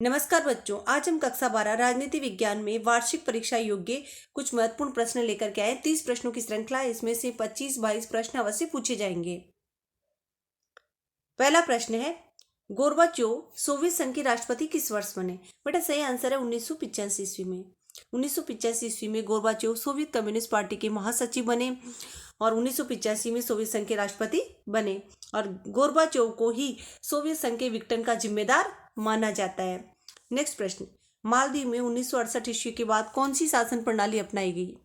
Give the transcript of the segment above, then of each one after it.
नमस्कार बच्चों, आज हम कक्षा 12 राजनीति विज्ञान में वार्षिक परीक्षा योग्य कुछ महत्वपूर्ण प्रश्न लेकर के आए। 30 प्रश्नों की श्रृंखला है। इसमें से 25-22 प्रश्न अवश्य पूछे जाएंगे। पहला प्रश्न है, गोर्बाचोव सोवियत संघ के राष्ट्रपति किस वर्ष बने? बेटा सही आंसर है 1985 ईस्वी में। 1985 ईस्वी में गोर्बाचोव सोवियत कम्युनिस्ट पार्टी के महासचिव बने और 1985 में सोवियत संघ के राष्ट्रपति बने। और गोर्बाचोव को ही सोवियत संघ के विघटन का जिम्मेदार माना जाता है। नेक्स्ट प्रश्न, मालदीव में 1968 ईस्वी के बाद कौन सी शासन प्रणाली अपनाई गई?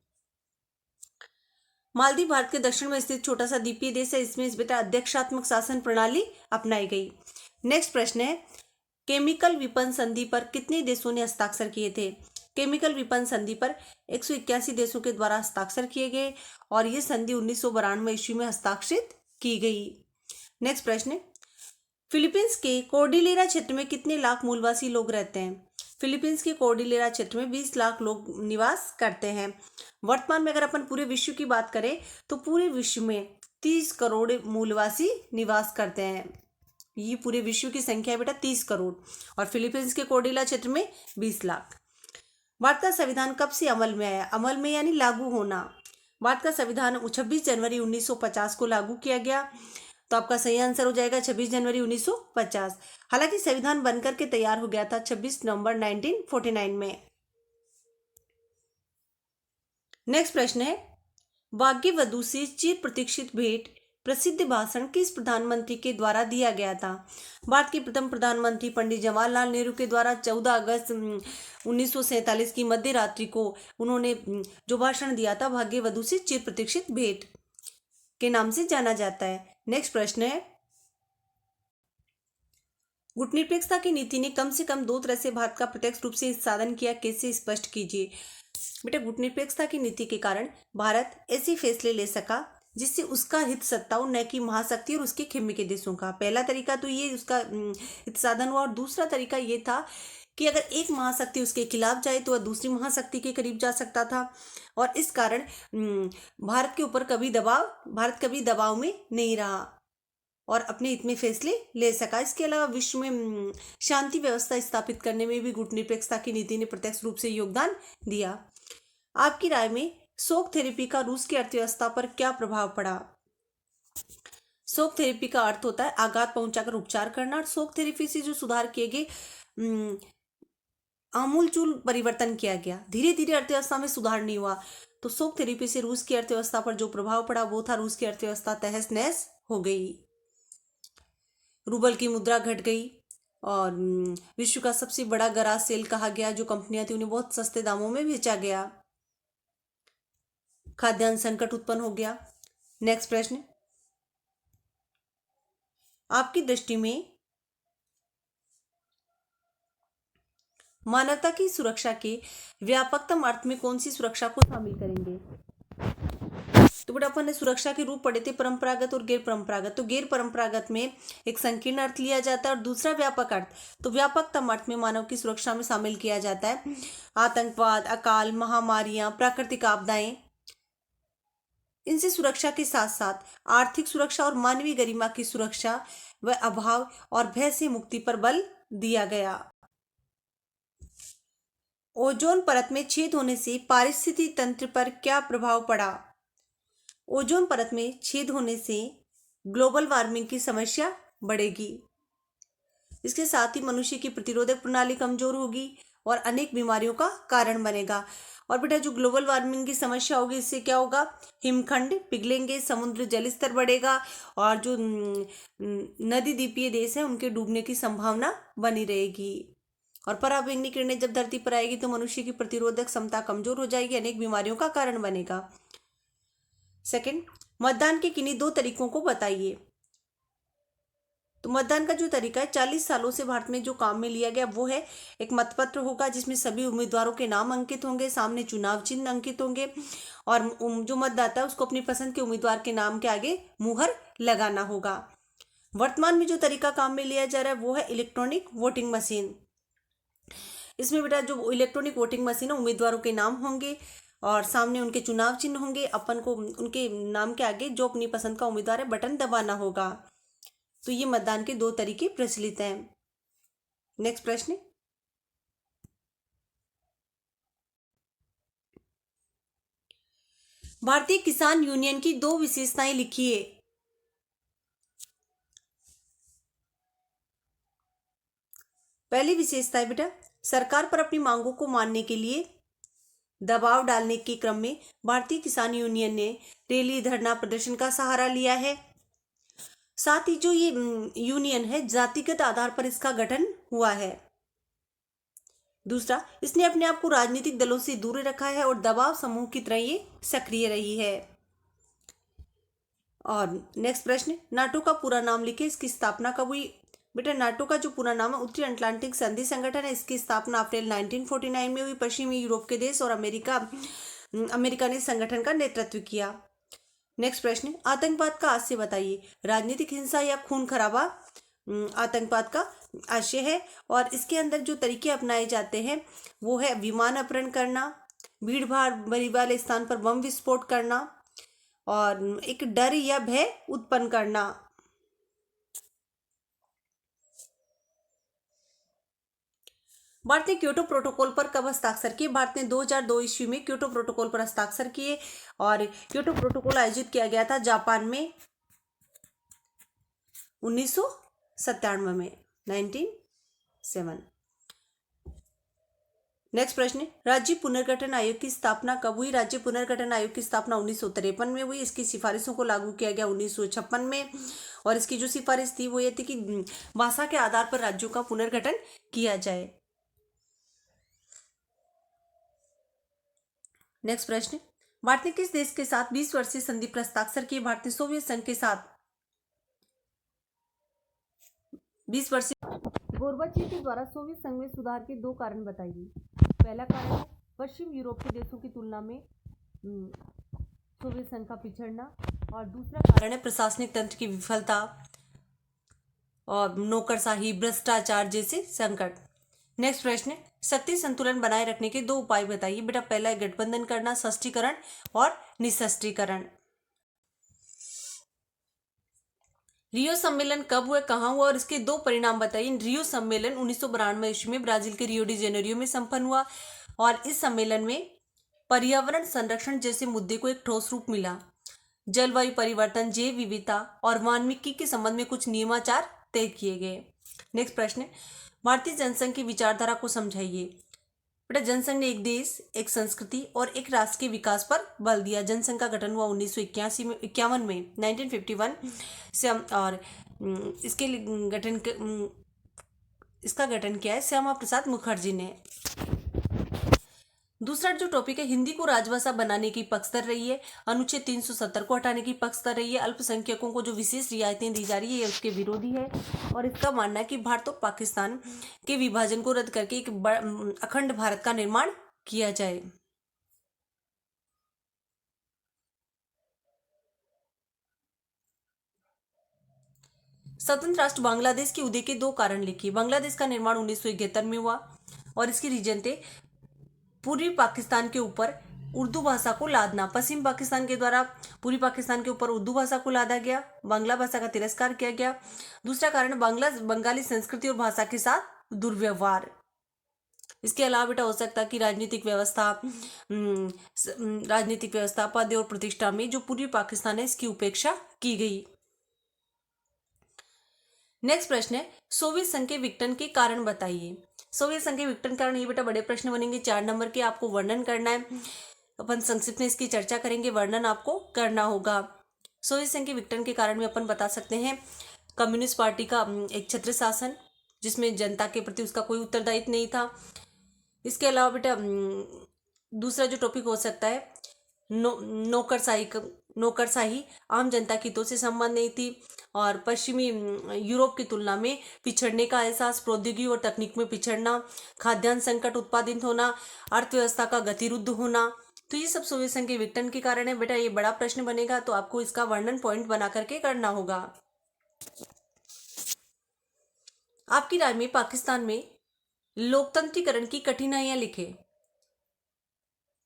मालदीव भारत के दक्षिण में स्थित छोटा सा द्वीपीय देश है। इसमें इस बेटा अध्यक्षात्मक शासन प्रणाली अपनाई गई। नेक्स्ट प्रश्न है, केमिकल विपन संधि पर कितने देशों ने हस्ताक्षर किए थे? केमिकल विपन संधि पर 181 देशों के द्वारा हस्ताक्षर किए गए और यह संधि 1992 ईस्वी में हस्ताक्षरित की गई। नेक्स्ट प्रश्न, फिलीपींस के कोर्डिलेरा क्षेत्र में कितने लाख मूलवासी लोग रहते हैं? फिलीपींस के कोर्डिलेरा क्षेत्र में 20 लाख लोग निवास करते हैं। वर्तमान में अगर अपन पूरे विश्व की बात करें तो पूरे विश्व में 30 करोड़ मूलवासी निवास करते हैं। ये पूरे विश्व की संख्या है बेटा 30 करोड़ और फिलीपींस के कोर्डिलेरा क्षेत्र में 20 लाख। भारत का संविधान कब से अमल में आया? अमल में यानी लागू होना। भारत का संविधान 26 जनवरी 1950 को लागू किया गया। तो आपका सही आंसर हो जाएगा 26 जनवरी 1950। हालांकि संविधान बनकर के तैयार हो गया था 26 नवंबर 1949 में। नेक्स्ट प्रश्न है, भाग्यवधू से चिर प्रतीक्षित भेंट प्रसिद्ध भाषण किस प्रधानमंत्री के द्वारा दिया गया था? भारत के प्रथम प्रधानमंत्री पंडित जवाहरलाल नेहरू के द्वारा 14 अगस्त 1947 की मध्य रात्रि को उन्होंने जो भाषण दिया था भाग्यवधू से चिर प्रतीक्षित भेंट के नाम से जाना जाता है। नेक्स्ट प्रश्न है, गुटनिरपेक्षता की नीति ने कम से कम 2 तरह से भारत का प्रत्यक्ष रूप से साधन किया, कैसे स्पष्ट कीजिए? बेटा गुटनिरपेक्षता की नीति के कारण भारत ऐसे फैसले ले सका जिससे उसका हित सत्ता हो, न कि महाशक्ति और उसके खेमे के देशों का। पहला तरीका तो ये उसका हित साधन हुआ और दूसरा तरीका ये था कि अगर एक महाशक्ति उसके खिलाफ जाए तो वह दूसरी महाशक्ति के करीब जा सकता था और इस कारण भारत के ऊपर भारत कभी दबाव में नहीं रहा और अपने हित में फैसले ले सका। इसके अलावा विश्व में शांति व्यवस्था स्थापित करने में भी गुटनिरपेक्षता की नीति ने प्रत्यक्ष रूप से योगदान दिया। आपकी राय में शॉक थेरेपी का रूस की अर्थव्यवस्था पर क्या प्रभाव पड़ा? शॉक थेरेपी का अर्थ होता है आघात पहुंचाकर उपचार करना और शॉक थेरेपी से जो सुधार किए गए आमूलचूल परिवर्तन किया गया। धीरे धीरे अर्थव्यवस्था में सुधार नहीं हुआ। तो शॉक थेरेपी से रूस की अर्थव्यवस्था पर जो प्रभाव पड़ा वो था रूस की अर्थव्यवस्था तहस नहस हो गई, रूबल की मुद्रा घट गई और विश्व का सबसे बड़ा गराज सेल कहा गया जो कंपनियां थी उन्हें बहुत सस्ते दामों में बेचा गया। खाद्यान्न संकट उत्पन्न हो गया। नेक्स्ट प्रश्न, आपकी दृष्टि में मानवता की सुरक्षा के व्यापकतम अर्थ में कौन सी सुरक्षा को शामिल करेंगे? तो बेटा अपन ने सुरक्षा के रूप पढ़े थे परंपरागत और गैर परंपरागत। तो गैर परंपरागत में एक संकीर्ण अर्थ लिया जाता है और दूसरा व्यापक अर्थ। तो व्यापकतम अर्थ में मानव की सुरक्षा में शामिल किया जाता है आतंकवाद, अकाल, महामारियां, प्राकृतिक आपदाएं। इनसे सुरक्षा के साथ साथ आर्थिक सुरक्षा और मानवीय गरिमा की सुरक्षा व अभाव और भय से मुक्ति पर बल दिया गया। ओजोन परत में छेद होने से पारिस्थितिकी तंत्र पर क्या प्रभाव पड़ा? ओजोन परत में छेद होने से ग्लोबल वार्मिंग की समस्या बढ़ेगी। इसके साथ ही मनुष्य की प्रतिरोधक प्रणाली कमजोर होगी और अनेक बीमारियों का कारण बनेगा। और बेटा जो ग्लोबल वार्मिंग की समस्या होगी इससे क्या होगा? हिमखंड पिघलेंगे, समुद्र जल स्तर बढ़ेगा और जो नदी द्वीपीय देश है उनके डूबने की संभावना बनी रहेगी। और पराबैंगनी किरणें जब धरती पर आएगी तो मनुष्य की प्रतिरोधक क्षमता कमजोर हो जाएगी, अनेक बीमारियों का कारण बनेगा। सेकंड, मतदान के किन्हीं 2 तरीकों को बताइए। तो मतदान का जो तरीका है 40 सालों से भारत में जो काम में लिया गया वो है एक मतपत्र होगा जिसमें सभी उम्मीदवारों के नाम अंकित होंगे, सामने चुनाव चिन्ह अंकित होंगे और जो मतदाता है उसको अपनी पसंद के उम्मीदवार के नाम के आगे मुहर लगाना होगा। वर्तमान में जो तरीका काम में लिया जा रहा है वो है इलेक्ट्रॉनिक वोटिंग मशीन। इसमें बेटा जो इलेक्ट्रॉनिक वोटिंग मशीन है उम्मीदवारों के नाम होंगे और सामने उनके चुनाव चिन्ह होंगे। अपन को उनके नाम के आगे जो अपनी पसंद का उम्मीदवार है बटन दबाना होगा। तो ये मतदान के 2 तरीके प्रचलित हैं। नेक्स्ट प्रश्न, भारतीय किसान यूनियन की दो विशेषताएं लिखिए। पहली विशेषता है बेटा, सरकार पर अपनी मांगों को मानने के लिए दबाव डालने के क्रम में भारतीय किसान यूनियन ने रैली, धरना, प्रदर्शन का सहारा लिया है। साथ ही जो ये यूनियन है, जातिगत आधार पर इसका गठन हुआ है। दूसरा, इसने अपने आप को राजनीतिक दलों से दूर रखा है और दबाव समूह की तरह ये सक्रिय रही है। और नेक्स्ट प्रश्न, नाटो का पूरा नाम लिखे, इसकी स्थापना कब हुई? बेटा, नाटो का जो पूरा नाम है उत्तरी अटलांटिक संधि संगठन है। इसकी स्थापना अप्रैल 1949 में हुई। पश्चिमी यूरोप के देश और अमेरिका ने संगठन का नेतृत्व किया। नेक्स्ट प्रश्न, आतंकवाद का आशय बताइए। राजनीतिक हिंसा या खून खराबा आतंकवाद का आशय है। और इसके अंदर जो तरीके अपनाए जाते हैं वो है विमान अपहरण करना, भीड़ भाड़ भरी वाले स्थान पर बम विस्फोट करना और एक डर या भय उत्पन्न करना। भारत ने क्योटो प्रोटोकॉल पर कब हस्ताक्षर किए? भारत ने 2002 ईस्वी में क्योटो प्रोटोकॉल पर हस्ताक्षर किए और क्योटो प्रोटोकॉल आयोजित किया गया था जापान में 1997 में, 1997। नेक्स्ट प्रश्न, राज्य पुनर्गठन आयोग की स्थापना कब हुई? राज्य पुनर्गठन आयोग की स्थापना 1953 में हुई। इसकी सिफारिशों को लागू किया गया 1956 में और इसकी जो सिफारिश थी वो ये थी कि भाषा के आधार पर राज्यों का पुनर्गठन किया जाए। नेक्स्ट प्रश्न, भारत ने किस देश के साथ 20 वर्षीय संधि पर हस्ताक्षर किए? भारत ने सोवियत संघ के साथ 20 वर्षीय। गोर्बाचेव के द्वारा सोवियत संघ में सुधार के दो कारण बताइए। पहला कारण है पश्चिम यूरोप के देशों की तुलना में सोवियत संघ का पिछड़ना और दूसरा कारण है प्रशासनिक तंत्र की विफलता और नौकरशाही, भ्रष्टाचार जैसे संकट। नेक्स्ट प्रश्न, शक्ति संतुलन बनाए रखने के दो उपाय बताइए। बेटा, पहला है गठबंधन करना, सशक्तिकरण और निःशस्त्रीकरण। रियो सम्मेलन कब हुआ, कहाँ हुआ और इसके दो परिणाम बताइए। रियो सम्मेलन 1992 ईस्वी में ब्राजील के रियो डी जेनेरियो में संपन्न हुआ और इस सम्मेलन में पर्यावरण संरक्षण जैसे मुद्दे को एक ठोस रूप मिला। जलवायु परिवर्तन, जैव विविधता और वाल्मीकि के संबंध में कुछ नियमाचार तय किए गए। नेक्स्ट प्रश्न, भारतीय जनसंघ की विचारधारा को समझाइए। बेटा, जनसंघ ने एक देश, एक संस्कृति और एक राष्ट्र के विकास पर बल दिया। जनसंघ का गठन हुआ 1951 में, 1951 से और इसका गठन किया है श्यामा प्रसाद मुखर्जी ने। दूसरा जो टॉपिक है, हिंदी को राजभाषा बनाने की पक्षधर रही है, अनुच्छेद 370 को हटाने की पक्षधर रही है, अल्पसंख्यकों को जो विशेष रियायतें दी जा रही है ये उसके विरोधी है और इसका मानना है कि भारत और पाकिस्तान के विभाजन को रद्द करके एक अखंड भारत का निर्माण किया जाए। स्वतंत्र राष्ट्र बांग्लादेश के उदय के दो कारण लिखिए। बांग्लादेश का निर्माण 1971 में हुआ और इसके रीजन थे पूर्वी पाकिस्तान के ऊपर उर्दू भाषा को लादना। पश्चिम पाकिस्तान के द्वारा पूर्वी पाकिस्तान के ऊपर उर्दू भाषा को लादा गया, बांग्ला भाषा का तिरस्कार किया गया। दूसरा कारण बंगाली संस्कृति और भाषा के साथ दुर्व्यवहार। इसके अलावा बेटा हो सकता है कि राजनीतिक व्यवस्था, पद और प्रतिष्ठा में जो पूर्वी पाकिस्तान है इसकी उपेक्षा की गई। नेक्स्ट प्रश्न है, सोवियत संघ के विघटन के कारण बताइए। सोवियत संघ के विघटन कारण ये बेटा बड़े प्रश्न बनेंगे, 4 नंबर के, आपको वर्णन करना है। अपन संक्षिप्त में इसकी चर्चा करेंगे, वर्णन आपको करना होगा। सोवियत संघ के विघटन के कारण में अपन बता सकते हैं कम्युनिस्ट पार्टी का एक छत्र शासन जिसमें जनता के प्रति उसका कोई उत्तरदायित्व नहीं था। इसके अलावा बेटा दूसरा जो टॉपिक हो सकता है नौकरशाही आम जनता की हितों से संबंध नहीं थी और पश्चिमी यूरोप की तुलना में पिछड़ने का एहसास, प्रौद्योगिकी और तकनीक में पिछड़ना, खाद्यान्न संकट उत्पादित होना, अर्थव्यवस्था का गतिरुद्ध होना, तो ये सब सोवियत संघ के विघटन के कारण है। बेटा ये बड़ा प्रश्न बनेगा तो आपको इसका वर्णन पॉइंट बना करके करना होगा। आपकी राय में पाकिस्तान में लोकतंत्रीकरण की कठिनाइयां लिखे।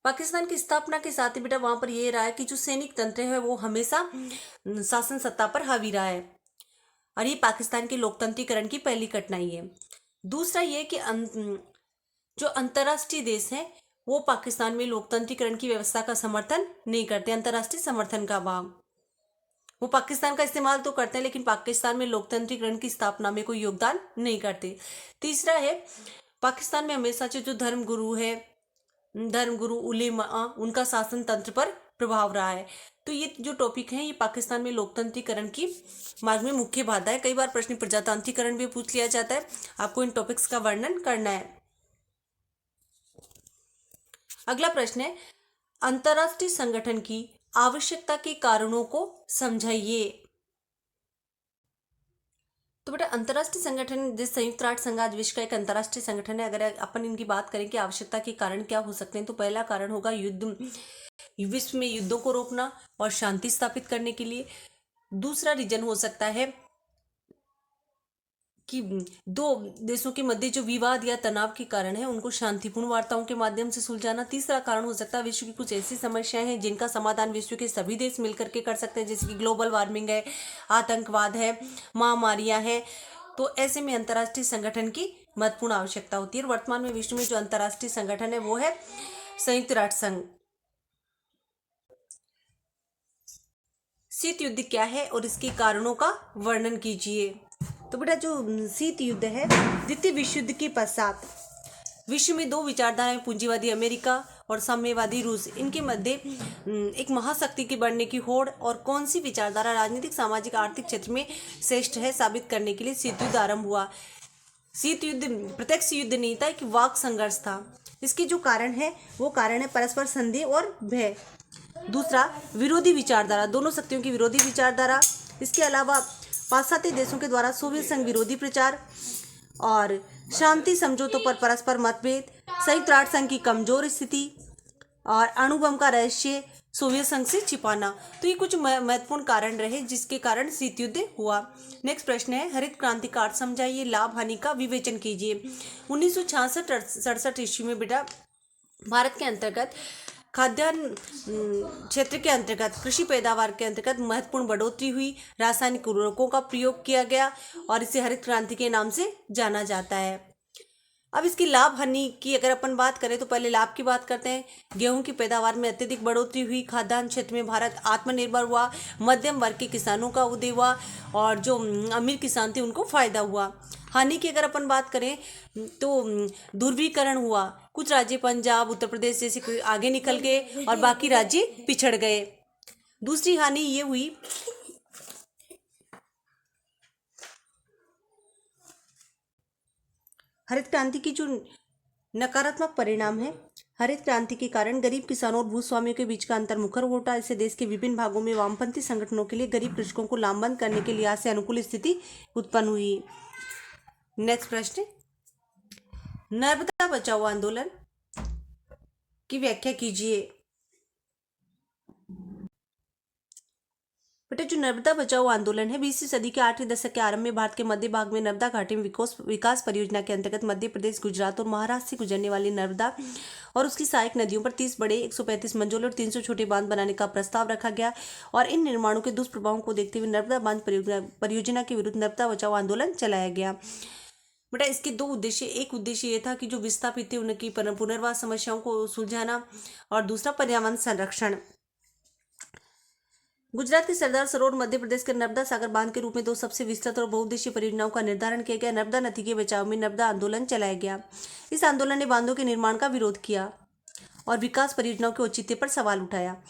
पाकिस्तान की स्थापना के साथ ही बेटा वहां पर यह रहा है कि जो सैनिक तंत्र है वो हमेशा शासन सत्ता पर हावी रहा है और ये पाकिस्तान के लोकतंत्रीकरण की पहली कठिनाई है। दूसरा ये कि जो अंतर्राष्ट्रीय देश हैं वो पाकिस्तान में लोकतंत्रीकरण की व्यवस्था का समर्थन नहीं करते, अंतर्राष्ट्रीय समर्थन का अभाव। वो पाकिस्तान का इस्तेमाल तो करते हैं लेकिन पाकिस्तान में लोकतंत्रीकरण की स्थापना में कोई योगदान नहीं करते। तीसरा है, पाकिस्तान में हमेशा से जो धर्मगुरु उलेमा उनका शासन तंत्र पर प्रभाव रहा है। तो ये जो टॉपिक है ये पाकिस्तान में लोकतंत्रीकरण की मार्ग में मुख्य बाधा है। कई बार प्रश्न प्रजातांत्रिकरण भी पूछ लिया जाता है, आपको इन टॉपिक्स का वर्णन करना है। अगला प्रश्न है, अंतर्राष्ट्रीय संगठन की आवश्यकता के कारणों को समझाइए। तो बेटा अंतर्राष्ट्रीय संगठन, जैसे संयुक्त राष्ट्र संघ आज विश्व का एक अंतर्राष्ट्रीय संगठन है। अगर अपन इनकी बात करें कि आवश्यकता के कारण क्या हो सकते हैं, तो पहला कारण होगा युद्ध, विश्व में युद्धों को रोकना और शांति स्थापित करने के लिए। दूसरा रीजन हो सकता है कि दो देशों के मध्य जो विवाद या तनाव के कारण है उनको शांतिपूर्ण वार्ताओं के माध्यम से सुलझाना। तीसरा कारण हो सकता है विश्व की कुछ ऐसी समस्याएं हैं जिनका समाधान विश्व के सभी देश मिलकर के कर सकते हैं, जैसे कि ग्लोबल वार्मिंग है, आतंकवाद है, महामारियां हैं। तो ऐसे में अंतर्राष्ट्रीय संगठन की महत्वपूर्ण आवश्यकता होती है। और वर्तमान में विश्व में जो अंतर्राष्ट्रीय संगठन है वो है संयुक्त राष्ट्र संघ। शीत युद्ध क्या है और इसके कारणों का वर्णन कीजिए। तो बेटा जो शीत युद्ध है, द्वितीय विश्व युद्ध के पश्चात विश्व में दो विचारधाराएं, पूंजीवादी अमेरिका और साम्यवादी रूस, इनके मध्य एक महाशक्ति के बढ़ने की होड़ और कौन सी विचारधारा राजनीतिक, सामाजिक, आर्थिक क्षेत्र में श्रेष्ठ है साबित करने के लिए शीत युद्ध आरंभ हुआ। शीत युद्ध प्रत्यक्ष युद्ध नहीं था, एक वाक संघर्ष था। इसके जो कारण है वो कारण है परस्पर संदेह और भय। दूसरा, विरोधी विचारधारा, दोनों शक्तियों की विरोधी विचारधारा। इसके अलावा पाश्चात्य देशों के द्वारा सोवियत संघ विरोधी प्रचार और शांति समझौतों पर परस्पर मतभेद, संयुक्त राष्ट्र संघ की कमजोर स्थिति और अणुबम का रहस्य सोवियत संघ से छिपाना। तो ये कुछ महत्वपूर्ण कारण रहे जिसके कारण शीत युद्ध हुआ। नेक्स्ट प्रश्न है, हरित क्रांति का अर्थ समझाइए, लाभ हानि का विवेचन कीजिए। 1966-67 ईस्वी में बेटा भारत के अंतर्गत खाद्यान्न क्षेत्र के अंतर्गत, कृषि पैदावार के अंतर्गत महत्वपूर्ण बढ़ोतरी हुई, रासायनिक उर्वरकों का प्रयोग किया गया और इसे हरित क्रांति के नाम से जाना जाता है। अब इसकी लाभ हानि की अगर अपन बात करें तो पहले लाभ की बात करते हैं। गेहूं की पैदावार में अत्यधिक बढ़ोतरी हुई, खाद्यान्न क्षेत्र में भारत आत्मनिर्भर हुआ, मध्यम वर्ग के किसानों का उदय हुआ और जो अमीर किसान थे उनको फायदा हुआ। हानि की अगर अपन बात करें तो ध्रुवीकरण हुआ, कुछ राज्य पंजाब, उत्तर प्रदेश जैसे आगे निकल गए और बाकी राज्य पिछड़ गए। दूसरी हानि ये हुई हरित क्रांति की जो नकारात्मक परिणाम है, हरित क्रांति के कारण गरीब किसानों और भूस्वामियों के बीच का अंतर मुखर हो उठा। इससे देश के विभिन्न भागों में वामपंथी संगठनों के लिए गरीब कृषकों को लामबंद करने के लिहाज से अनुकूल स्थिति उत्पन्न हुई। नेक्स्ट प्रश्न, नर्मदा बचाओ आंदोलन की व्याख्या कीजिए। बेटा जो नर्मदा बचाओ आंदोलन है 20वीं सदी के 8वें दशक के आरंभ में भारत के मध्य भाग में नर्मदा घाटी में विकास परियोजना के अंतर्गत मध्य प्रदेश, गुजरात और महाराष्ट्र से गुजरने वाली नर्मदा और उसकी सहायक नदियों पर 30 बड़े, 135 मंझोले और 300 छोटे बांध बनाने का प्रस्ताव रखा गया। और इन निर्माणों के दुष्प्रभावों को देखते हुए नर्मदा बांध परियोजना के विरुद्ध नर्मदा बचाओ आंदोलन चलाया गया। बेटा इसके दो उद्देश्य, एक उद्देश्य ये था कि जो विस्थापित थे उनकी पुनर्वास समस्याओं को सुलझाना और दूसरा पर्यावरण संरक्षण। गुजरात के सरदार सरोवर, मध्य प्रदेश के नर्मदा सागर बांध के रूप में दो सबसे विस्तृत और बहुउद्देशीय परियोजनाओं का निर्धारण किया गया। नर्मदा नदी के बचाव में नर्मदा आंदोलन चलाया गया। इस आंदोलन ने बांधों के निर्माण का विरोध किया और विकास परियोजनाओं के औचित्य पर सवाल उठाया।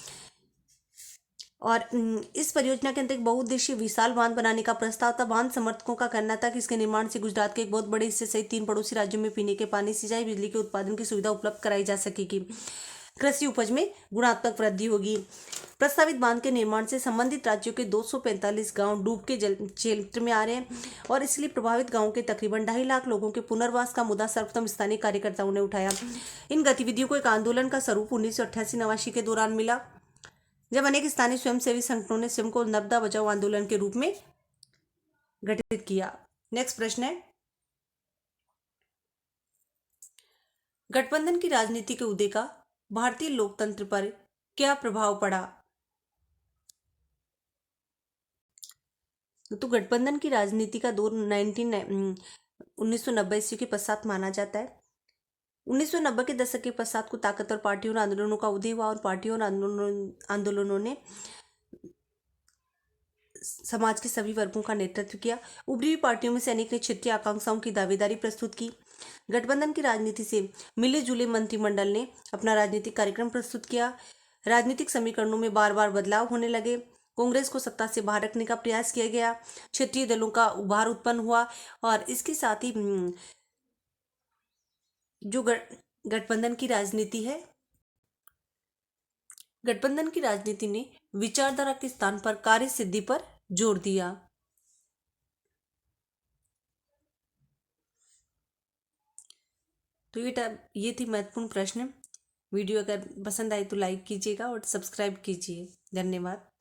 और इस परियोजना के अंतर्गत बहुउद्देशीय विशाल बांध बनाने का प्रस्ताव था। बांध समर्थकों का कहना था कि इसके निर्माण से गुजरात के एक बहुत बड़े हिस्से सहित 3 पड़ोसी राज्यों में पीने के पानी, सिंचाई, बिजली के उत्पादन की सुविधा उपलब्ध कराई जा सकेगी। कृषि उपज में गुणात्मक वृद्धि होगी। प्रस्तावित बांध के निर्माण से संबंधित राज्यों के 245 गांव डूब के जल क्षेत्र में आ रहे हैं और इसलिए प्रभावित गांवों के तकरीबन 2.5 लाख लोगों के पुनर्वास का मुद्दा सर्वप्रथम स्थानीय कार्यकर्ताओं ने उठाया। इन गतिविधियों को एक आंदोलन का स्वरूप 1988-89 के दौरान मिला, जब अनेक स्थानीय स्वयंसेवी संगठनों ने स्वयं को नर्मदा बचाओ आंदोलन के रूप में गठित किया। नेक्स्ट प्रश्न है, गठबंधन की राजनीति के उदय का भारतीय लोकतंत्र पर क्या प्रभाव पड़ा। तो गठबंधन की राजनीति का दौर 1990 ईस्वी के पश्चात माना जाता है। 1990 के दशक के पश्चात को ताकतवर पार्टियों और आंदोलनों का उदय हुआ और पार्टियों और आंदोलनों ने समाज के सभी वर्गों का नेतृत्व किया। उभरी हुई पार्टियों में से अनेक ने क्षेत्रीय आकांक्षाओं की दावेदारी प्रस्तुत की। गठबंधन की राजनीति से मिले जुले मंत्रिमंडल ने अपना राजनीतिक कार्यक्रम प्रस्तुत किया। राजनीतिक समीकरणों में बार बार बदलाव होने लगे। कांग्रेस को सत्ता से बाहर रखने का प्रयास किया गया। क्षेत्रीय दलों का उभार उत्पन्न हुआ और इसके साथ ही जो गठबंधन की राजनीति है, गठबंधन की राजनीति ने विचारधारा के स्थान पर कार्य सिद्धि पर जोर दिया। तो ये थी महत्वपूर्ण प्रश्न। वीडियो अगर पसंद आए तो लाइक कीजिएगा और सब्सक्राइब कीजिए। धन्यवाद।